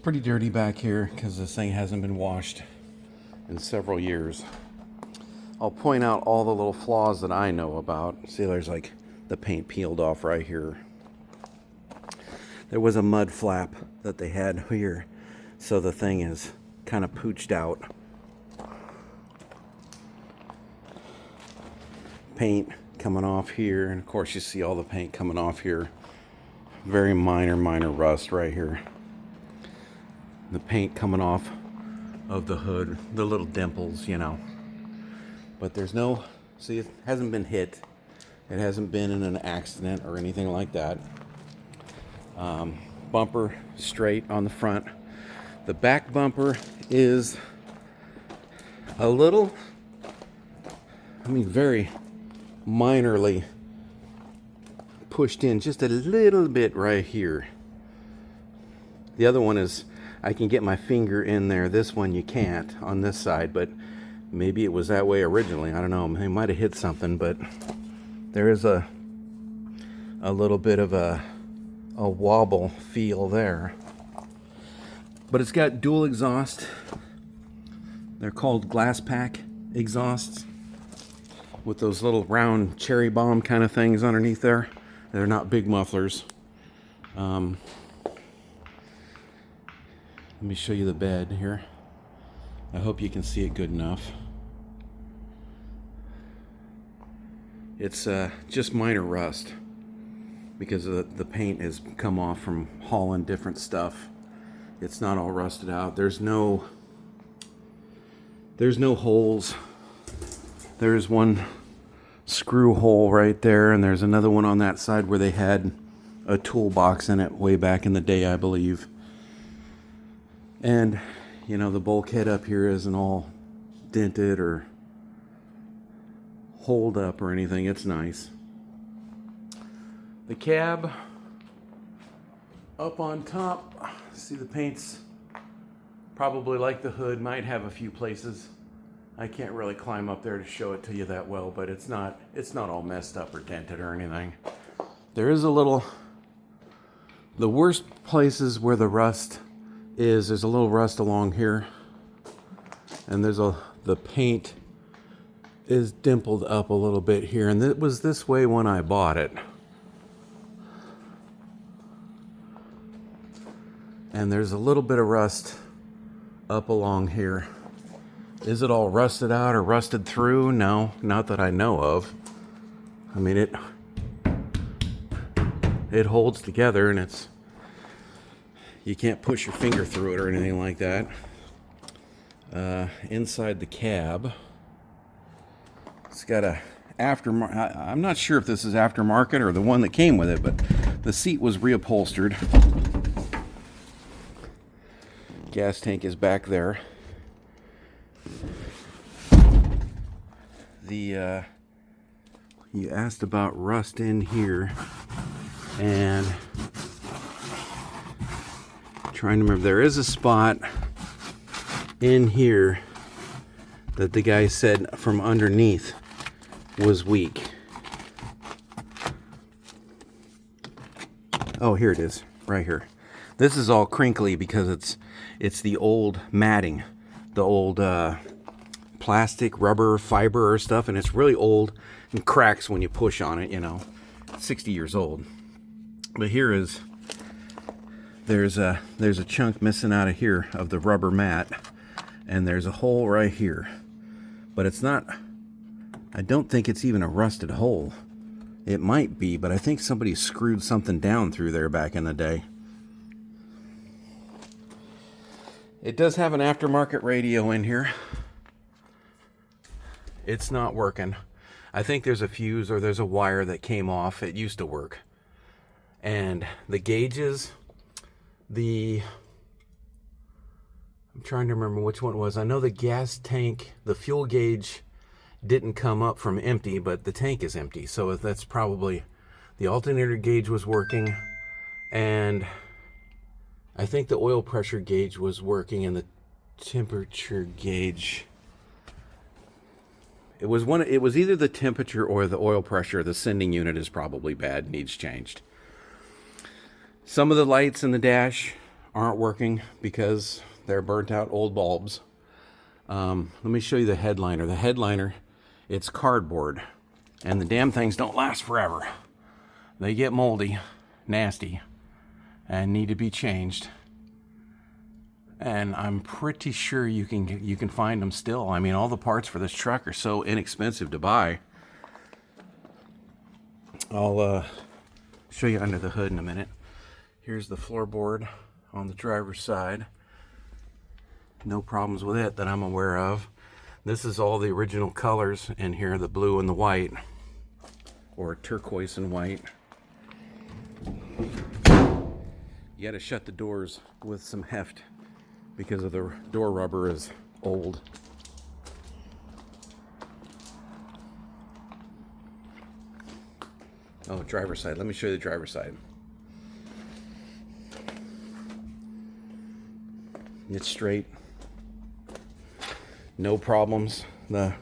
pretty dirty back here because this thing hasn't been washed in several years. I'll point out all the little flaws that I know about. See, there's like the paint peeled off right here. There was a mud flap that they had here, so the thing is kind of pooched out. Paint coming off here, and of course you see all the paint coming off here. Very minor rust right here. The paint coming off of the hood, the little dimples, you know. But there's no, see, it hasn't been hit. It hasn't been in an accident or anything like that. Bumper straight on the front. The back bumper is a little, very minorly pushed in just a little bit right here. The other one is, I can get my finger in there. This one you can't on this side, but maybe it was that way originally. I don't know. They might have hit something, but there is a little bit of a wobble feel there. But it's got dual exhaust. They're called glass pack exhausts with those little round cherry bomb kind of things underneath there. They're not big mufflers. Let me show you the bed here. I hope you can see it good enough. It's just minor rust because the paint has come off from hauling different stuff. It's not all rusted out. There's no holes. There's one screw hole right there, and there's another one on that side where they had a toolbox in it way back in the day, I believe. And you know, the bulkhead up here isn't all dented or holed up or anything. It's nice. The cab up on top, see the paint's probably like the hood, might have a few places. I can't really climb up there to show it to you that well, but it's not all messed up or dented or anything. There is a little, the worst places where the rust is, there's a little rust along here, and the paint is dimpled up a little bit here, and it was this way when I bought it. And there's a little bit of rust up along here. Is it all rusted out or rusted through? No, not that I know of. I mean, it holds together, and you can't push your finger through it or anything like that. Inside the cab, it's got a aftermarket. I'm not sure if this is aftermarket or the one that came with it, but the seat was reupholstered. Gas tank is back there. You asked about rust in here, and trying to remember, there is a spot in here that the guy said from underneath was weak. Oh, here it is, right here. This is all crinkly because it's the old matting, the old plastic, rubber, fiber or stuff, and it's really old and cracks when you push on it, you know. It's 60 years old. But here is, there's a chunk missing out of here of the rubber mat, and there's a hole right here. But it's not, I don't think it's even a rusted hole. It might be, but I think somebody screwed something down through there back in the day. It does have an aftermarket radio in here. It's not working. I think there's a fuse or there's a wire that came off. It used to work. And the gauges, I'm trying to remember which one it was. I know the gas tank, the fuel gauge didn't come up from empty, but the tank is empty. So that's probably, the alternator gauge was working, and I think the oil pressure gauge was working, and the temperature gauge, it was either the temperature or the oil pressure. The sending unit is probably bad, needs changed. Some of the lights in the dash aren't working because they're burnt out old bulbs. Let me show you the headliner. The headliner, it's cardboard, and the damn things don't last forever. They get moldy, nasty, and need to be changed. And I'm pretty sure you can find them still. I mean, all the parts for this truck are so inexpensive to buy. I'll show you under the hood in a minute. Here's the floorboard on the driver's side. No problems with it that I'm aware of. This is all the original colors in here, the blue and the white, or turquoise and white. You gotta shut the doors with some heft because of the door rubber is old. Oh, driver's side. Let me show you the driver's side. It's straight. No problems. The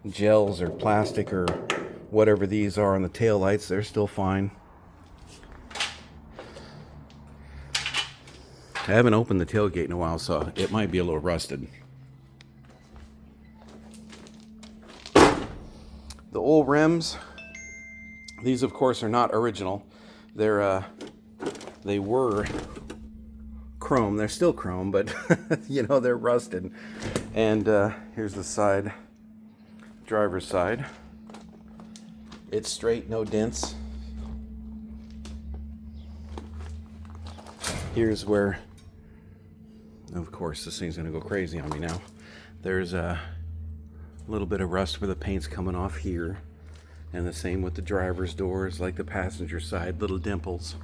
gels or plastic or whatever these are on the tail lights, they're still fine. I haven't opened the tailgate in a while, so it might be a little rusted. The old rims, these of course are not original. They were chrome. They're still chrome, but you know, they're rusted. And here's the side, driver's side. It's straight, no dents. Here's where, of course, this thing's gonna go crazy on me now. There's a little bit of rust where the paint's coming off here, and the same with the driver's doors, like the passenger side, little dimples.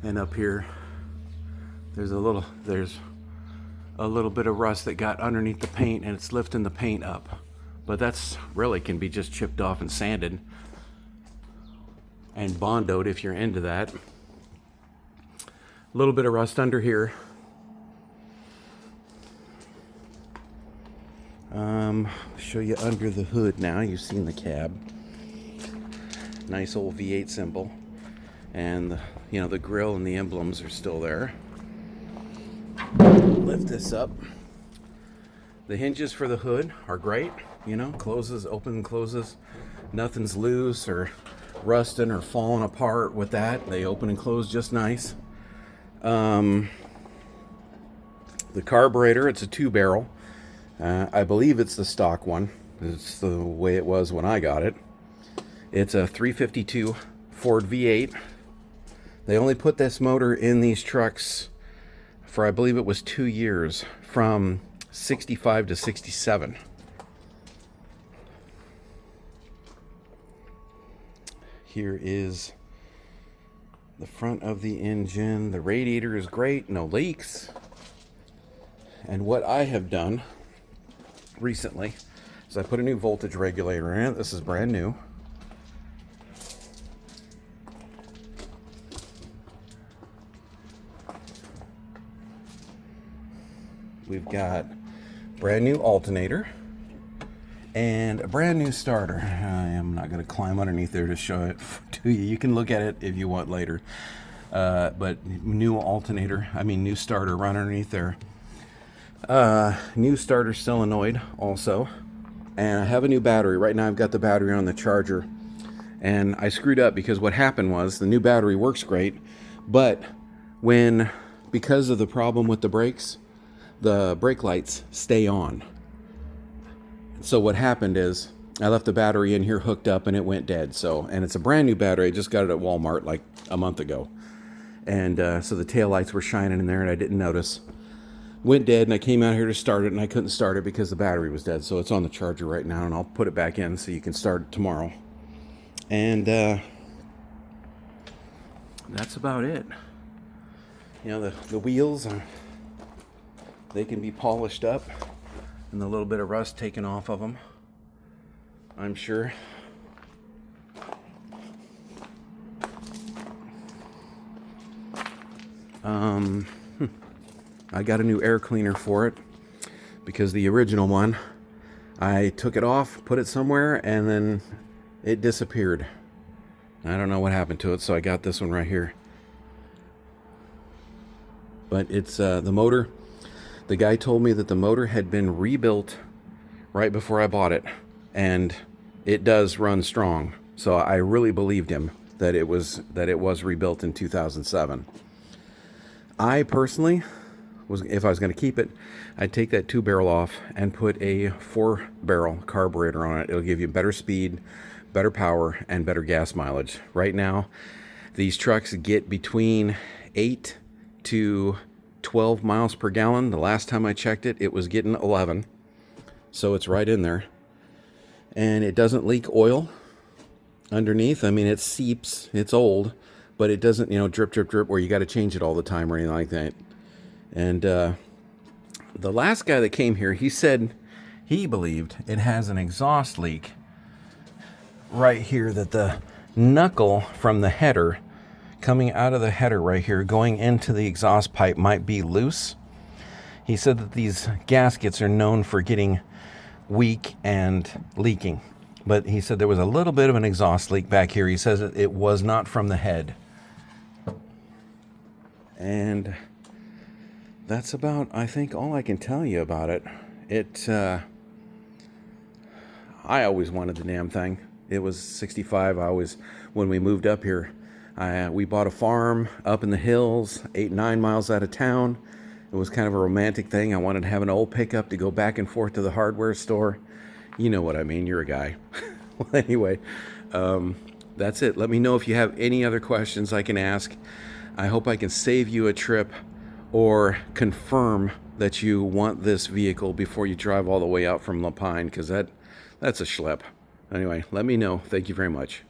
And up here, there's a little bit of rust that got underneath the paint, and it's lifting the paint up. But that's really can be just chipped off and sanded and bondoed if you're into that. A little bit of rust under here. Show you under the hood now. You've seen the cab. Nice old V8 symbol, and the grill and the emblems are still there. Lift this up. The hinges for the hood are great. Closes, open and closes. Nothing's loose or rusting or falling apart with that. They open and close just nice. The carburetor, it's a 2-barrel. I believe it's the stock one. It's the way it was when I got it. It's a 352 Ford V8. They only put this motor in these trucks for, I believe it was 2 years, from 65 to 67. Here is the front of the engine. The radiator is great, no leaks. And what I have done recently is I put a new voltage regulator in it. This is brand new. We've got brand new alternator and a brand new starter. I am not going to climb underneath there to show it to you. You can look at it if you want later. But new new starter run underneath there. New starter solenoid also. And I have a new battery. Right now I've got the battery on the charger. And I screwed up because what happened was the new battery works great, but because of the problem with the brakes, the brake lights stay on. So what happened is I left the battery in here hooked up and it went dead. And it's a brand new battery. I just got it at Walmart like a month ago. And so the tail lights were shining in there and I didn't notice. Went dead, and I came out here to start it and I couldn't start it because the battery was dead. So it's on the charger right now, and I'll put it back in so you can start it tomorrow. And that's about it. The wheels, they can be polished up and a little bit of rust taken off of them, I'm sure. I got a new air cleaner for it because the original one, I took it off, put it somewhere, and then it disappeared. I don't know what happened to it, so I got this one right here. But it's the motor. The guy told me that the motor had been rebuilt right before I bought it, and it does run strong. So I really believed him that it was rebuilt in 2007. I personally if I was going to keep it, I'd take that 2-barrel off and put a 4-barrel carburetor on it. It'll give you better speed, better power, and better gas mileage. Right now, these trucks get between 8 to 12 miles per gallon. The last time I checked it, it was getting 11. So it's right in there. And it doesn't leak oil underneath. I mean, it seeps. It's old, but it doesn't, drip, drip, drip where you got to change it all the time or anything like that. And the last guy that came here, he said he believed it has an exhaust leak right here, that the knuckle from the header coming out of the header right here going into the exhaust pipe might be loose. He said that these gaskets are known for getting weak and leaking, but he said there was a little bit of an exhaust leak back here. He says it was not from the head. And that's about, I think, all I can tell you about it. I always wanted the damn thing. It was 65. When we moved up here, we bought a farm up in the hills, 8-9 miles out of town. It was kind of a romantic thing. I wanted to have an old pickup to go back and forth to the hardware store. You know what I mean. You're a guy. Well, anyway, that's it. Let me know if you have any other questions I can ask. I hope I can save you a trip or confirm that you want this vehicle before you drive all the way out from La Pine, because that's a schlep. Anyway, let me know. Thank you very much.